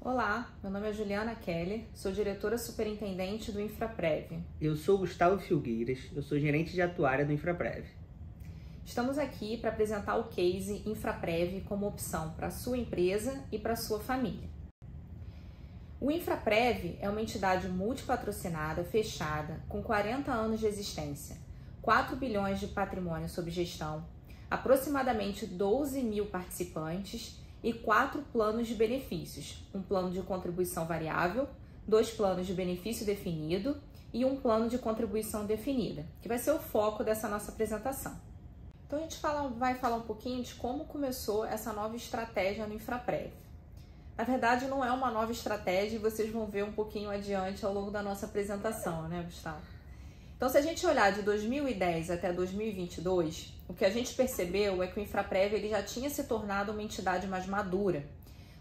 Olá, meu nome é Juliana Keller, sou diretora superintendente do Infraprev. Eu sou Gustavo Filgueiras, eu sou gerente de atuária do Infraprev. Estamos aqui para apresentar o case Infraprev como opção para a sua empresa e para a sua família. O Infraprev é uma entidade multipatrocinada, fechada, com 40 anos de existência, 4 bilhões de patrimônio sob gestão, aproximadamente 12 mil participantes e 4 planos de benefícios, um plano de contribuição variável, 2 planos de benefício definido e um plano de contribuição definida, que vai ser o foco dessa nossa apresentação. Então a gente vai falar um pouquinho de como começou essa nova estratégia no Infraprev. Na verdade, não é uma nova estratégia e vocês vão ver um pouquinho adiante ao longo da nossa apresentação, né, Gustavo? Então, se a gente olhar de 2010 até 2022, o que a gente percebeu é que o Infraprev ele já tinha se tornado uma entidade mais madura.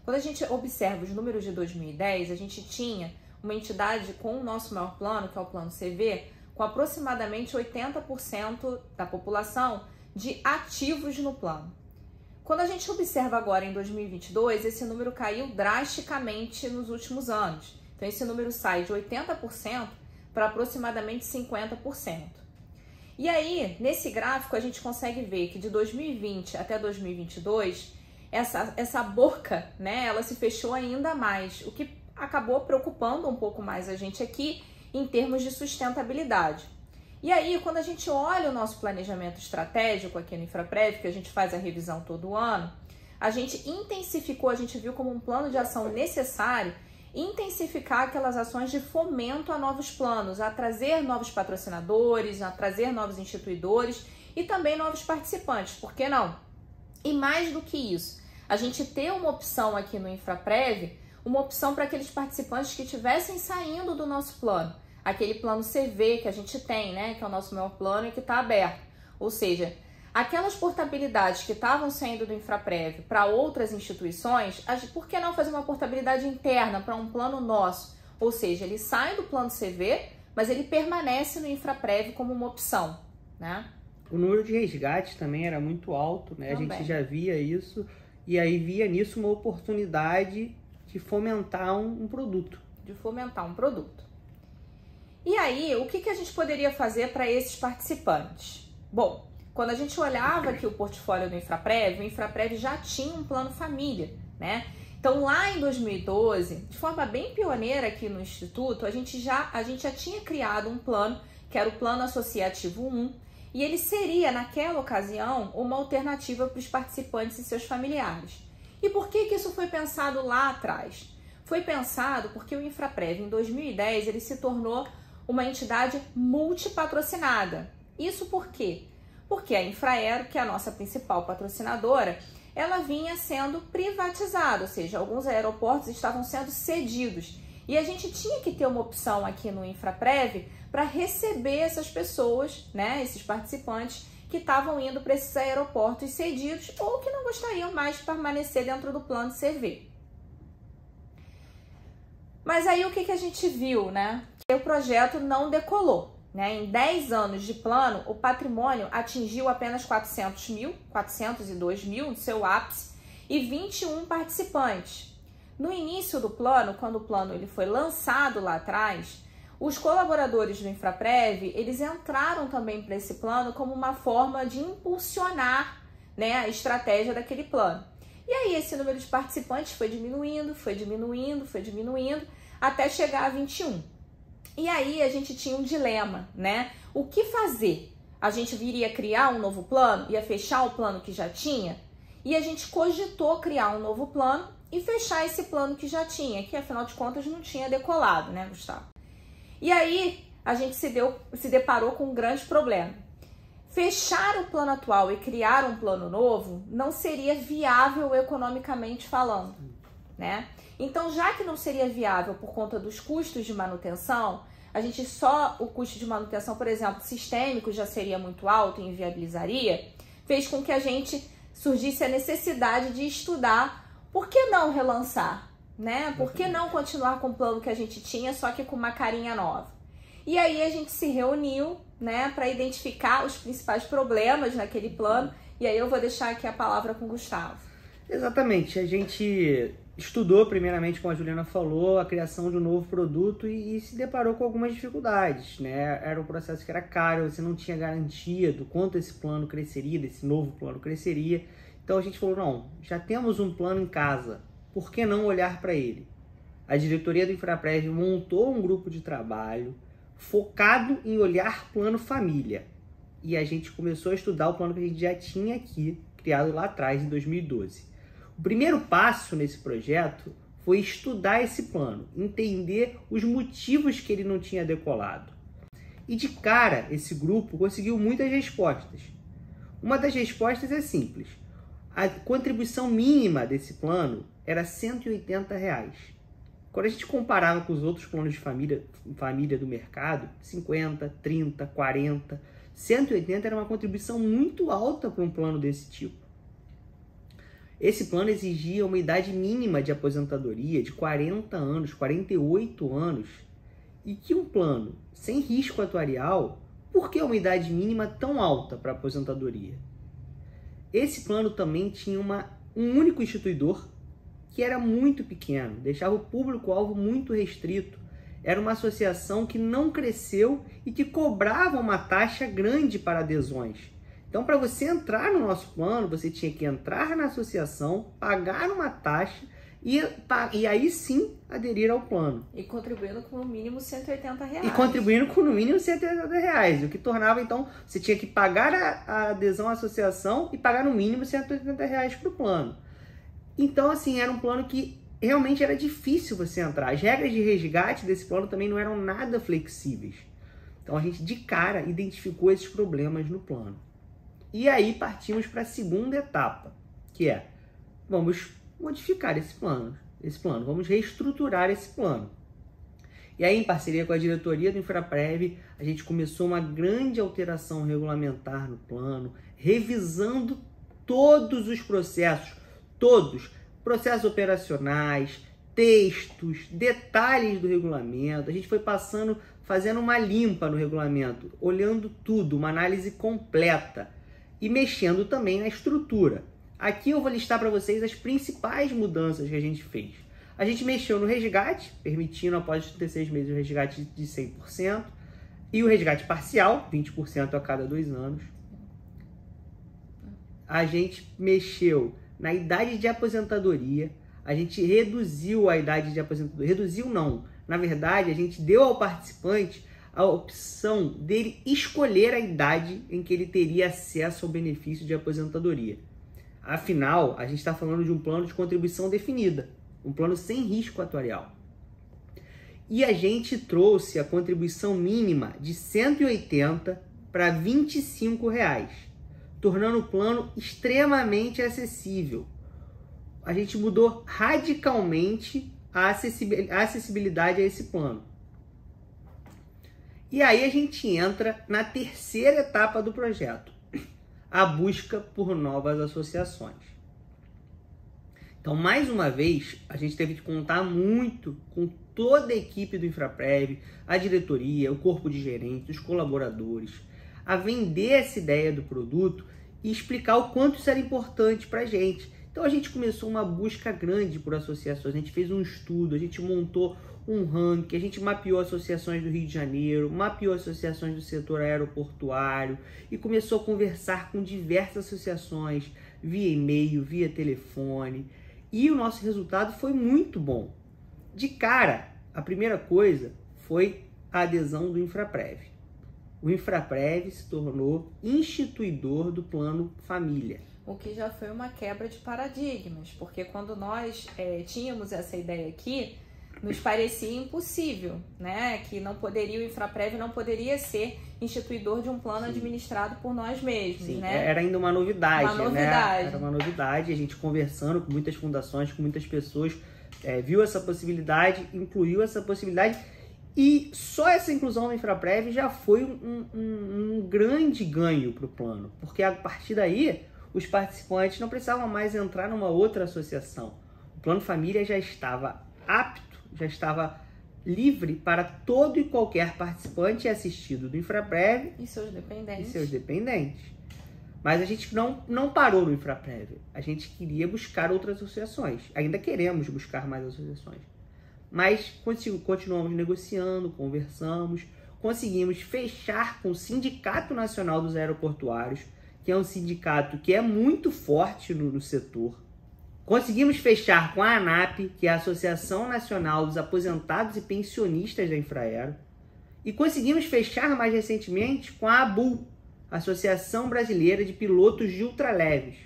Quando a gente observa os números de 2010, a gente tinha uma entidade com o nosso maior plano, que é o plano CV, com aproximadamente 80% da população de ativos no plano. Quando a gente observa agora em 2022, esse número caiu drasticamente nos últimos anos. Então, esse número sai de 80% para aproximadamente 50%. E aí, nesse gráfico, a gente consegue ver que de 2020 até 2022, essa boca, né, ela se fechou ainda mais, o que acabou preocupando um pouco mais a gente aqui em termos de sustentabilidade. E aí, quando a gente olha o nosso planejamento estratégico aqui no Infraprev, que a gente faz a revisão todo ano, a gente intensificou, a gente viu como um plano de ação necessário intensificar aquelas ações de fomento a novos planos, a trazer novos patrocinadores, a trazer novos instituidores e também novos participantes, por que não? E mais do que isso, a gente ter uma opção aqui no Infraprev, uma opção para aqueles participantes que estivessem saindo do nosso plano, aquele plano CV que a gente tem, né, que é o nosso maior plano e que está aberto, ou seja, aquelas portabilidades que estavam saindo do Infraprev para outras instituições, por que não fazer uma portabilidade interna para um plano nosso? Ou seja, ele sai do plano CV, mas ele permanece no Infraprev como uma opção, né? O número de resgates também era muito alto, né? Também. A gente já via isso e aí via nisso uma oportunidade de fomentar um produto. De fomentar um produto. E aí, o que a gente poderia fazer para esses participantes? Bom, quando a gente olhava aqui o portfólio do Infraprev, o Infraprev já tinha um plano família, né? Então, lá em 2012, de forma bem pioneira aqui no Instituto, a gente já tinha criado um plano, que era o Plano Associativo 1, e ele seria, naquela ocasião, uma alternativa para os participantes e seus familiares. E por que isso foi pensado lá atrás? Foi pensado porque o Infraprev, em 2010, ele se tornou uma entidade multipatrocinada. Isso por quê? Porque a Infraero, que é a nossa principal patrocinadora, ela vinha sendo privatizada, ou seja, alguns aeroportos estavam sendo cedidos. E a gente tinha que ter uma opção aqui no Infraprev para receber essas pessoas, né, esses participantes que estavam indo para esses aeroportos cedidos ou que não gostariam mais de permanecer dentro do plano CV. Mas aí o que a gente viu, né? Que o projeto não decolou. Em 10 anos de plano, o patrimônio atingiu apenas 402 mil no seu ápice e 21 participantes. No início do plano, quando o plano ele foi lançado lá atrás, os colaboradores do Infraprev, eles entraram também para esse plano como uma forma de impulsionar, né, a estratégia daquele plano. E aí esse número de participantes foi diminuindo, até chegar a 21. E aí a gente tinha um dilema, né? O que fazer? A gente viria criar um novo plano, ia fechar o plano que já tinha? E a gente cogitou criar um novo plano e fechar esse plano que já tinha, que afinal de contas não tinha decolado, né, Gustavo? E aí a gente se deparou com um grande problema. Fechar o plano atual e criar um plano novo não seria viável economicamente falando, né? Então, já que não seria viável por conta dos custos de manutenção, o custo de manutenção, por exemplo, sistêmico já seria muito alto e inviabilizaria, fez com que a gente surgisse a necessidade de estudar por que não relançar, né? Por que não continuar com o plano que a gente tinha, só que com uma carinha nova? E aí a gente se reuniu, né, para identificar os principais problemas naquele plano, e aí eu vou deixar aqui a palavra com o Gustavo. Exatamente. A gente estudou, primeiramente, como a Juliana falou, a criação de um novo produto e se deparou com algumas dificuldades, né? Era um processo que era caro, você não tinha garantia do quanto esse plano cresceria, desse novo plano cresceria. Então a gente falou, não, já temos um plano em casa, por que não olhar para ele? A diretoria do Infraprev montou um grupo de trabalho focado em olhar plano família. E a gente começou a estudar o plano que a gente já tinha aqui, criado lá atrás, em 2012. O primeiro passo nesse projeto foi estudar esse plano, entender os motivos que ele não tinha decolado. E de cara, esse grupo conseguiu muitas respostas. Uma das respostas é simples. A contribuição mínima desse plano era R$ 180. Quando a gente comparava com os outros planos de família do mercado, 50, 30, 40, 180 era uma contribuição muito alta para um plano desse tipo. Esse plano exigia uma idade mínima de aposentadoria de 40 anos, 48 anos, e que um plano sem risco atuarial, por que uma idade mínima tão alta para aposentadoria? Esse plano também tinha um único instituidor, que era muito pequeno, deixava o público-alvo muito restrito. Era uma associação que não cresceu e que cobrava uma taxa grande para adesões. Então, para você entrar no nosso plano, você tinha que entrar na associação, pagar uma taxa e aí sim aderir ao plano. E contribuindo com no mínimo R$ 180. E contribuindo com no mínimo R$ 180, o que tornava, então, você tinha que pagar a adesão à associação e pagar no mínimo R$ 180 para o plano. Então, assim, era um plano que realmente era difícil você entrar. As regras de resgate desse plano também não eram nada flexíveis. Então, a gente, de cara, identificou esses problemas no plano. E aí partimos para a segunda etapa, que é, vamos modificar esse plano, vamos reestruturar esse plano. E aí, em parceria com a diretoria do Infraprev, a gente começou uma grande alteração regulamentar no plano, revisando todos os processos, processos operacionais, textos, detalhes do regulamento. A gente foi fazendo uma limpa no regulamento, olhando tudo, uma análise completa. E mexendo também na estrutura. Aqui eu vou listar para vocês as principais mudanças que a gente fez. A gente mexeu no resgate, permitindo após 36 meses o resgate de 100%, e o resgate parcial, 20% a cada 2 anos. A gente mexeu na idade de aposentadoria, a gente reduziu a idade de aposentadoria. Reduziu não, na verdade a gente deu ao participante a opção dele escolher a idade em que ele teria acesso ao benefício de aposentadoria. Afinal, a gente está falando de um plano de contribuição definida, um plano sem risco atuarial. E a gente trouxe a contribuição mínima de R$ 180 para R$ 25, tornando o plano extremamente acessível. A gente mudou radicalmente a acessibilidade a esse plano. E aí a gente entra na terceira etapa do projeto, a busca por novas associações. Então, mais uma vez, a gente teve que contar muito com toda a equipe do Infraprev, a diretoria, o corpo de gerentes, os colaboradores, a vender essa ideia do produto e explicar o quanto isso era importante para a gente. Então, a gente começou uma busca grande por associações, a gente fez um estudo, a gente montou um ranking, a gente mapeou associações do Rio de Janeiro, mapeou associações do setor aeroportuário e começou a conversar com diversas associações via e-mail, via telefone, e o nosso resultado foi muito bom. De cara, a primeira coisa foi a adesão do Infraprev. O Infraprev se tornou instituidor do Plano Família. O que já foi uma quebra de paradigmas, porque quando nós tínhamos essa ideia aqui, nos parecia impossível, né? Que o Infraprev não poderia ser instituidor de um plano administrado por nós mesmos, né? Era ainda uma novidade, né? Era uma novidade, a gente conversando com muitas fundações, com muitas pessoas, viu essa possibilidade, incluiu essa possibilidade, e só essa inclusão no Infraprev já foi um grande ganho para o plano, porque a partir daí os participantes não precisavam mais entrar numa outra associação. O Plano Família já estava apto, já estava livre para todo e qualquer participante assistido do Infraprev e seus dependentes. Mas a gente não parou no Infraprev. A gente queria buscar outras associações. Ainda queremos buscar mais associações. Mas continuamos negociando, conversamos, conseguimos fechar com o Sindicato Nacional dos Aeroportuários, que é um sindicato que é muito forte no setor. Conseguimos fechar com a ANAP, que é a Associação Nacional dos Aposentados e Pensionistas da Infraero. E conseguimos fechar mais recentemente com a ABUL, Associação Brasileira de Pilotos de Ultraleves.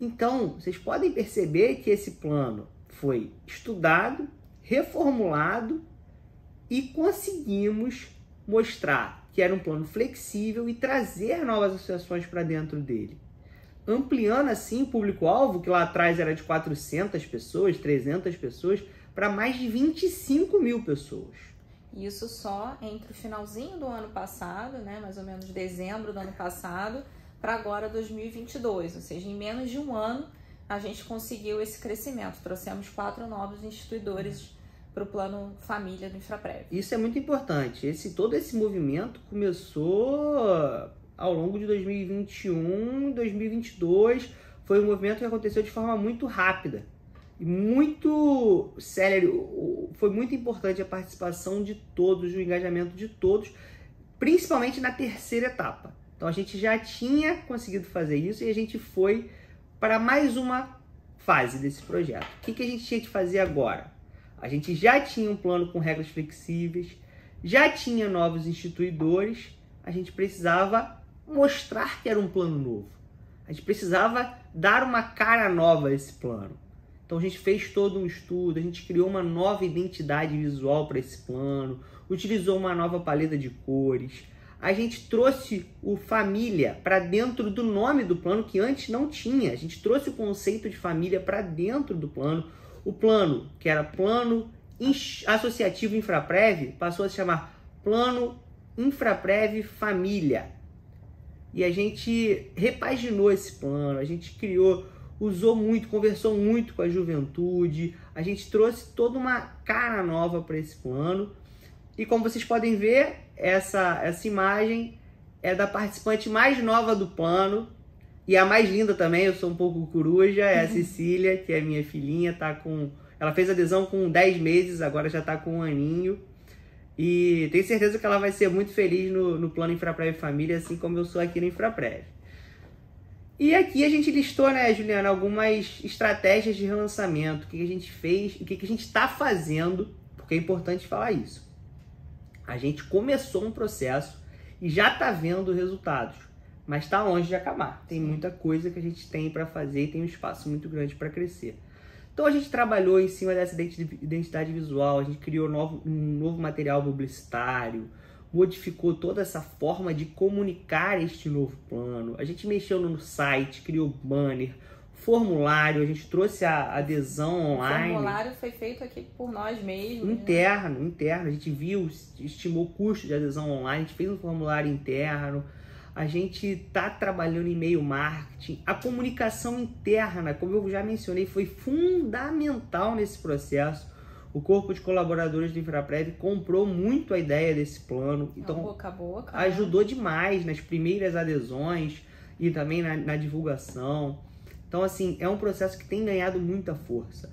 Então, vocês podem perceber que esse plano foi estudado, reformulado e conseguimos mostrar que era um plano flexível e trazer novas associações para dentro dele. Ampliando assim o público-alvo, que lá atrás era de 400 pessoas, 300 pessoas, para mais de 25 mil pessoas. Isso só entre o finalzinho do ano passado, né, mais ou menos dezembro do ano passado, para agora 2022. Ou seja, em menos de um ano a gente conseguiu esse crescimento. Trouxemos 4 novos instituidores para o plano família do Infraprev. Isso é muito importante. Todo esse movimento começou ao longo de 2021 e 2022. Foi um movimento que aconteceu de forma muito rápida. E muito sério, foi muito importante a participação de todos, o engajamento de todos, principalmente na terceira etapa. Então a gente já tinha conseguido fazer isso e a gente foi para mais uma fase desse projeto. O que a gente tinha que fazer agora? A gente já tinha um plano com regras flexíveis, já tinha novos instituidores, a gente precisava mostrar que era um plano novo. A gente precisava dar uma cara nova a esse plano. Então a gente fez todo um estudo, a gente criou uma nova identidade visual para esse plano, utilizou uma nova paleta de cores, a gente trouxe o família para dentro do nome do plano que antes não tinha, a gente trouxe o conceito de família para dentro do plano. O plano, que era Plano Associativo Infraprev, passou a se chamar Plano Infraprev Família. E a gente repaginou esse plano, a gente criou, usou muito, conversou muito com a juventude, a gente trouxe toda uma cara nova para esse plano. E como vocês podem ver, essa imagem é da participante mais nova do plano e a mais linda também. Eu sou um pouco coruja, é a Cecília, que é minha filhinha, ela fez adesão com 10 meses, agora já está com 1 aninho. E tenho certeza que ela vai ser muito feliz no plano Infraprev Família, assim como eu sou aqui no Infraprev. E aqui a gente listou, né, Juliana, algumas estratégias de relançamento, o que a gente fez, o que a gente está fazendo, porque é importante falar isso. A gente começou um processo e já está vendo resultados, mas está longe de acabar. Tem muita coisa que a gente tem para fazer e tem um espaço muito grande para crescer. Então a gente trabalhou em cima dessa identidade visual, a gente criou um novo material publicitário, modificou toda essa forma de comunicar este novo plano. A gente mexeu no site, criou banner, formulário, a gente trouxe a adesão online. O formulário foi feito aqui por nós mesmos. Interno. A gente viu, estimou o custo de adesão online, a gente fez um formulário interno. A gente está trabalhando em e-mail marketing. A comunicação interna, como eu já mencionei, foi fundamental nesse processo. O corpo de colaboradores do Infraprev comprou muito a ideia desse plano. Então, boca a boca, ajudou demais nas primeiras adesões e também na divulgação. Então, assim, é um processo que tem ganhado muita força.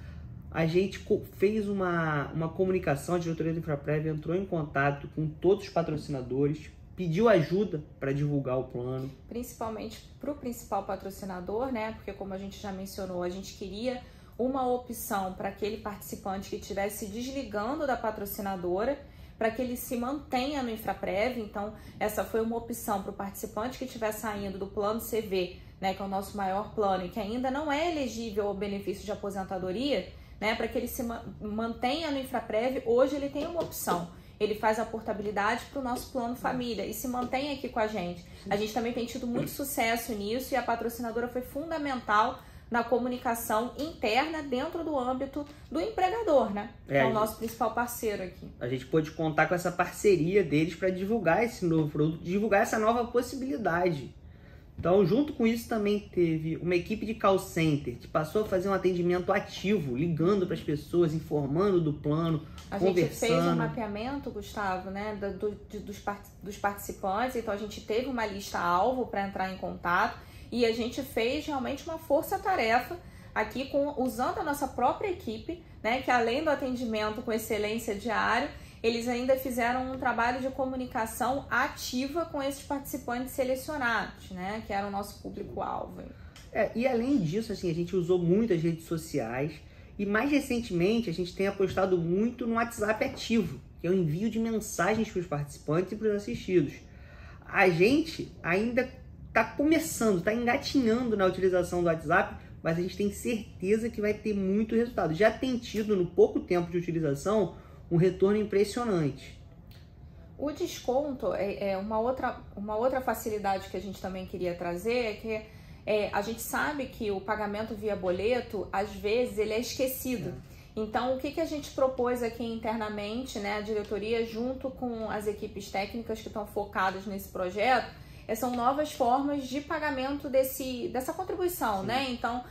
A gente fez uma comunicação, a diretoria do Infraprev entrou em contato com todos os patrocinadores, pediu ajuda para divulgar o plano. Principalmente para o principal patrocinador, né? Porque como a gente já mencionou, a gente queria uma opção para aquele participante que estivesse desligando da patrocinadora, para que ele se mantenha no Infraprev. Então, essa foi uma opção para o participante que estiver saindo do plano CV, né, que é o nosso maior plano, e que ainda não é elegível ao benefício de aposentadoria, né, para que ele se mantenha no Infraprev. Hoje ele tem uma opção. Ele faz a portabilidade para o nosso plano família e se mantém aqui com a gente. A gente também tem tido muito sucesso nisso e a patrocinadora foi fundamental na comunicação interna dentro do âmbito do empregador, né? Que é o nosso principal parceiro aqui. A gente pôde contar com essa parceria deles para divulgar esse novo produto, divulgar essa nova possibilidade. Então, junto com isso, também teve uma equipe de call center que passou a fazer um atendimento ativo, ligando para as pessoas, informando do plano, conversando. A gente fez um mapeamento, Gustavo, né, dos participantes, então a gente teve uma lista-alvo para entrar em contato e a gente fez realmente uma força-tarefa aqui usando a nossa própria equipe, né, que além do atendimento com excelência diário, eles ainda fizeram um trabalho de comunicação ativa com esses participantes selecionados, né? Que era o nosso público-alvo. E além disso, assim, a gente usou muito as redes sociais e mais recentemente a gente tem apostado muito no WhatsApp ativo, que é o envio de mensagens para os participantes e para os assistidos. A gente ainda está começando, está engatinhando na utilização do WhatsApp, mas a gente tem certeza que vai ter muito resultado. Já tem tido, no pouco tempo de utilização, um retorno impressionante. O desconto uma outra facilidade que a gente também queria trazer é que a gente sabe que o pagamento via boleto, às vezes, ele é esquecido. Então, o que a gente propôs aqui internamente, né, a diretoria, junto com as equipes técnicas que estão focadas nesse projeto, são novas formas de pagamento dessa contribuição, né? Então,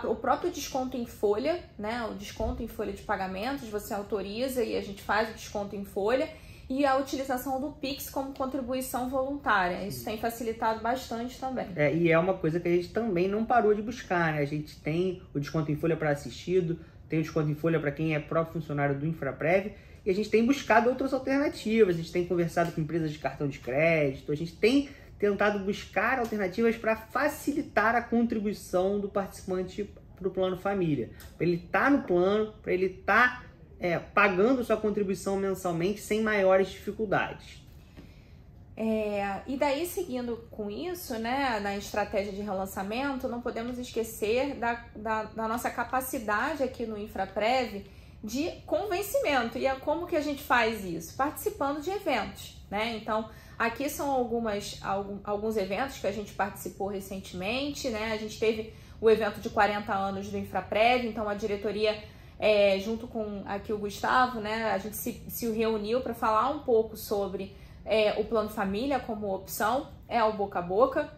o próprio desconto em folha, né? O desconto em folha de pagamentos, você autoriza e a gente faz o desconto em folha, e a utilização do Pix como contribuição voluntária. Isso tem facilitado bastante também. E é uma coisa que a gente também não parou de buscar, né? A gente tem o desconto em folha para assistido, tem o desconto em folha para quem é próprio funcionário do Infraprev, e a gente tem buscado outras alternativas, a gente tem conversado com empresas de cartão de crédito, a gente tem tentado buscar alternativas para facilitar a contribuição do participante para o plano família. Para ele estar no plano, para ele estar pagando sua contribuição mensalmente sem maiores dificuldades. E daí, seguindo com isso, né, na estratégia de relançamento, não podemos esquecer da nossa capacidade aqui no Infraprev de convencimento. E como que a gente faz isso? Participando de eventos, né? Então, aqui são alguns eventos que a gente participou recentemente, né? A gente teve o evento de 40 anos do Infraprev, então a diretoria, junto com aqui o Gustavo, né? A gente se reuniu para falar um pouco sobre o Plano Família como opção, o boca a boca.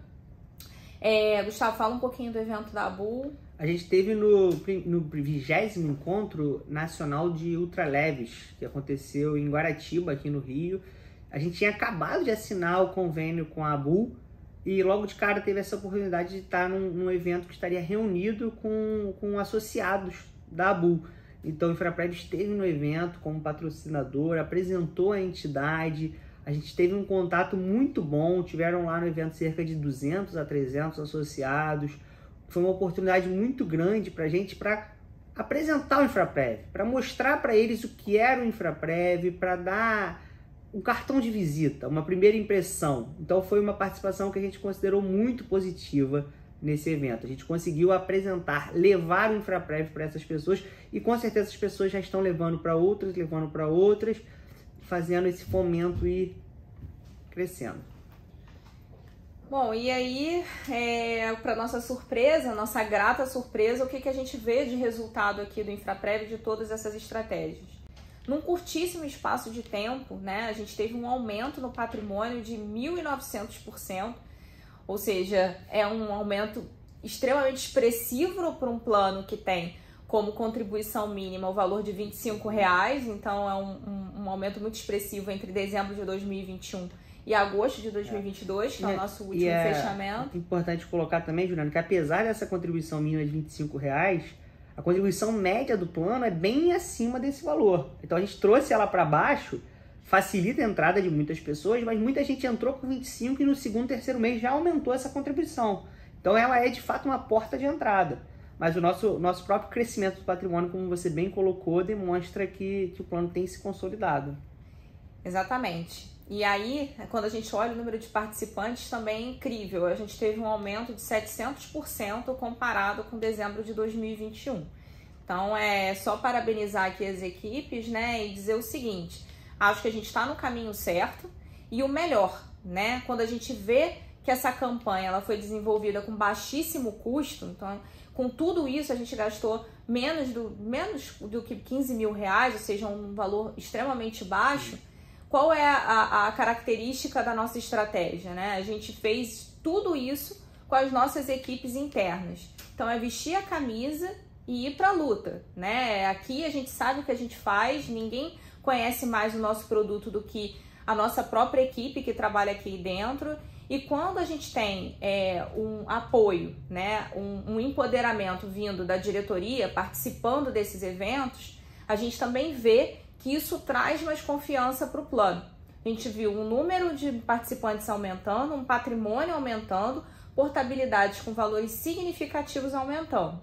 Gustavo, fala um pouquinho do evento da ABUL. A gente teve no 20º Encontro Nacional de Ultraleves, que aconteceu em Guaratiba, aqui no Rio. A gente tinha acabado de assinar o convênio com a ABUL e logo de cara teve essa oportunidade de estar num evento que estaria reunido com associados da ABUL. Então o Infraprev esteve no evento como patrocinador, apresentou a entidade, a gente teve um contato muito bom, tiveram lá no evento cerca de 200 a 300 associados. Foi uma oportunidade muito grande para a gente para apresentar o Infraprev, para mostrar para eles o que era o Infraprev, para dar um cartão de visita, uma primeira impressão. Então foi uma participação que a gente considerou muito positiva nesse evento. A gente conseguiu apresentar, levar o Infraprev para essas pessoas e com certeza as pessoas já estão levando para outras, fazendo esse fomento e crescendo. Bom, e aí, para nossa surpresa, nossa grata surpresa, o que a gente vê de resultado aqui do Infraprev de todas essas estratégias? Num curtíssimo espaço de tempo, né, a gente teve um aumento no patrimônio de 1.900%, ou seja, é um aumento extremamente expressivo para um plano que tem como contribuição mínima o valor de R$ 25,00, então é um aumento muito expressivo entre dezembro de 2021 e agosto de 2022, que é o nosso último fechamento. É importante colocar também, Juliana, que apesar dessa contribuição mínima de R$ 25,00, a contribuição média do plano é bem acima desse valor. Então a gente trouxe ela para baixo, facilita a entrada de muitas pessoas, mas muita gente entrou com 25 e no segundo, terceiro mês já aumentou essa contribuição. Então ela é de fato uma porta de entrada. Mas o nosso próprio crescimento do patrimônio, como você bem colocou, demonstra que o plano tem se consolidado. Exatamente. E aí, quando a gente olha o número de participantes, também é incrível. A gente teve um aumento de 700% comparado com dezembro de 2021. Então, é só parabenizar aqui as equipes, né, e dizer o seguinte: acho que a gente está no caminho certo e o melhor, né, quando a gente vê que essa campanha ela foi desenvolvida com baixíssimo custo, então, com tudo isso, a gente gastou menos do que R$15.000, ou seja, um valor extremamente baixo. Qual é a característica da nossa estratégia, né? A gente fez tudo isso com as nossas equipes internas. Então é vestir a camisa e ir para a luta, né? Aqui a gente sabe o que a gente faz, ninguém conhece mais o nosso produto do que a nossa própria equipe que trabalha aqui dentro. E quando a gente tem um apoio, né, um empoderamento vindo da diretoria, participando desses eventos, a gente também vê que isso traz mais confiança para o plano. A gente viu um número de participantes aumentando, um patrimônio aumentando, portabilidades com valores significativos aumentando.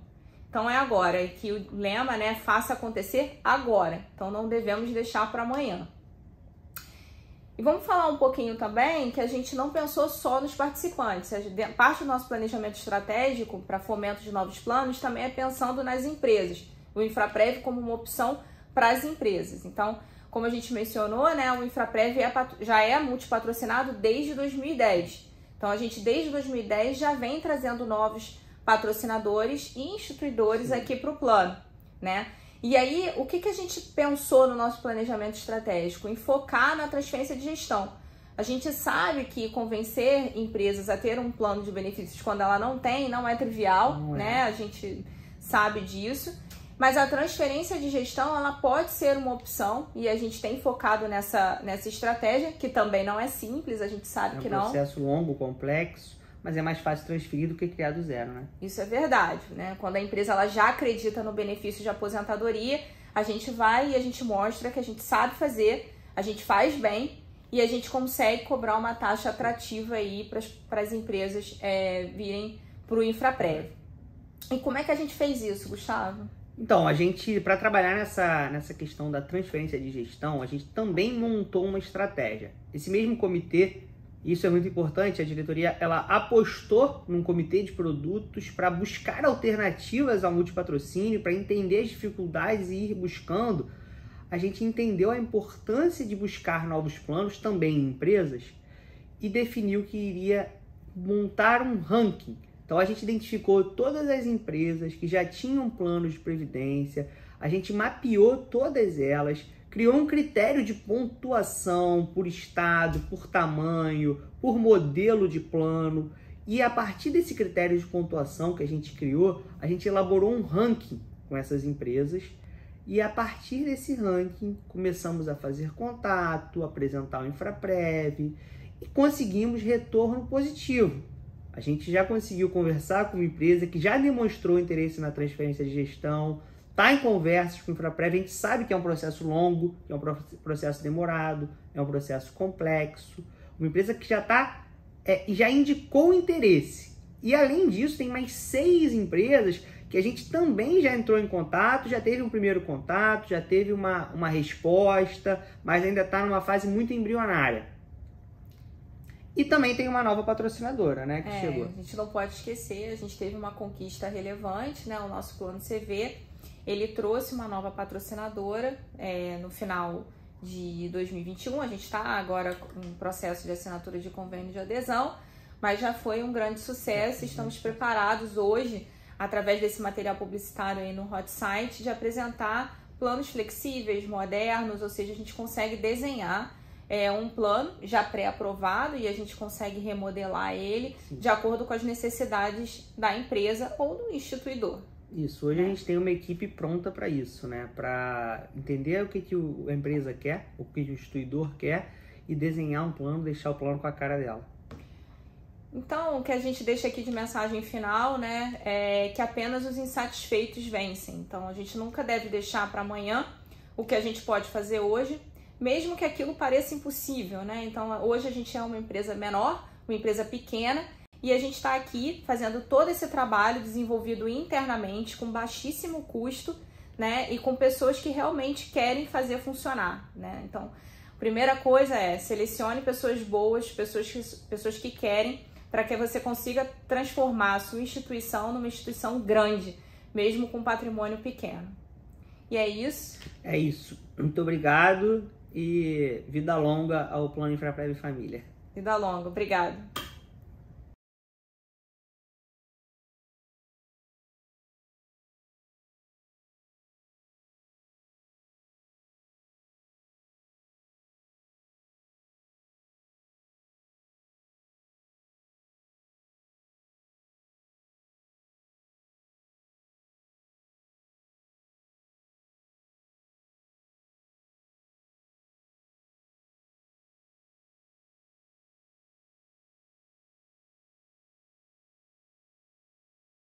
Então é agora, que o lema, né, faça acontecer agora. Então não devemos deixar para amanhã. E vamos falar um pouquinho também que a gente não pensou só nos participantes. Parte do nosso planejamento estratégico para fomento de novos planos também é pensando nas empresas. O Infraprev como uma opção para as empresas. Então, como a gente mencionou, né, o Infraprev já é multipatrocinado desde 2010. Então, a gente desde 2010 já vem trazendo novos patrocinadores e instituidores aqui para o plano, né? E aí, o que a gente pensou no nosso planejamento estratégico? Em focar na transferência de gestão. A gente sabe que convencer empresas a ter um plano de benefícios quando ela não tem, não é trivial, né? A gente sabe disso. Mas a transferência de gestão, ela pode ser uma opção e a gente tem focado nessa estratégia, que também não é simples, a gente sabe que não. É um processo longo, complexo, mas é mais fácil transferir do que criar do zero, né? Isso é verdade, né? Quando a empresa ela já acredita no benefício de aposentadoria, a gente vai e a gente mostra que a gente sabe fazer, a gente faz bem e a gente consegue cobrar uma taxa atrativa aí para as empresas virem para o Infraprev. E como é que a gente fez isso, Gustavo? Então, a gente, para trabalhar nessa questão da transferência de gestão, a gente também montou uma estratégia. Esse mesmo comitê, isso é muito importante, a diretoria ela apostou num comitê de produtos para buscar alternativas ao multipatrocínio, para entender as dificuldades e ir buscando. A gente entendeu a importância de buscar novos planos também em empresas e definiu que iria montar um ranking. Então a gente identificou todas as empresas que já tinham planos de previdência, a gente mapeou todas elas, criou um critério de pontuação por estado, por tamanho, por modelo de plano. E a partir desse critério de pontuação que a gente criou, a gente elaborou um ranking com essas empresas. E a partir desse ranking, começamos a fazer contato, apresentar o Infraprev e conseguimos retorno positivo. A gente já conseguiu conversar com uma empresa que já demonstrou interesse na transferência de gestão, está em conversas com o Infraprev, a gente sabe que é um processo longo, que é um processo demorado, é um processo complexo. Uma empresa que já está já indicou interesse. E além disso, tem mais 6 empresas que a gente também já entrou em contato, já teve um primeiro contato, já teve uma resposta, mas ainda está numa fase muito embrionária. E também tem uma nova patrocinadora, né, que chegou. A gente não pode esquecer, a gente teve uma conquista relevante, né, o nosso plano CV, ele trouxe uma nova patrocinadora no final de 2021, a gente está agora em processo de assinatura de convênio de adesão, mas já foi um grande sucesso, estamos preparados hoje, através desse material publicitário aí no Hot Site, de apresentar planos flexíveis, modernos, ou seja, a gente consegue desenhar um plano já pré-aprovado e a gente consegue remodelar ele de acordo com as necessidades da empresa ou do instituidor. Isso, hoje a gente tem uma equipe pronta para isso, né? Para entender o que a empresa quer, o que o instituidor quer e desenhar um plano, deixar o plano com a cara dela. Então, o que a gente deixa aqui de mensagem final, né, é que apenas os insatisfeitos vencem. Então, a gente nunca deve deixar para amanhã o que a gente pode fazer hoje, mesmo que aquilo pareça impossível, né? Então, hoje a gente é uma empresa menor, uma empresa pequena, e a gente está aqui fazendo todo esse trabalho desenvolvido internamente, com baixíssimo custo, né? E com pessoas que realmente querem fazer funcionar, né? Então, a primeira coisa é selecione pessoas boas, pessoas que querem, para que você consiga transformar a sua instituição numa instituição grande, mesmo com patrimônio pequeno. E é isso? É isso. Muito obrigado e vida longa ao Plano Infraprev Família. Vida longa. Obrigado.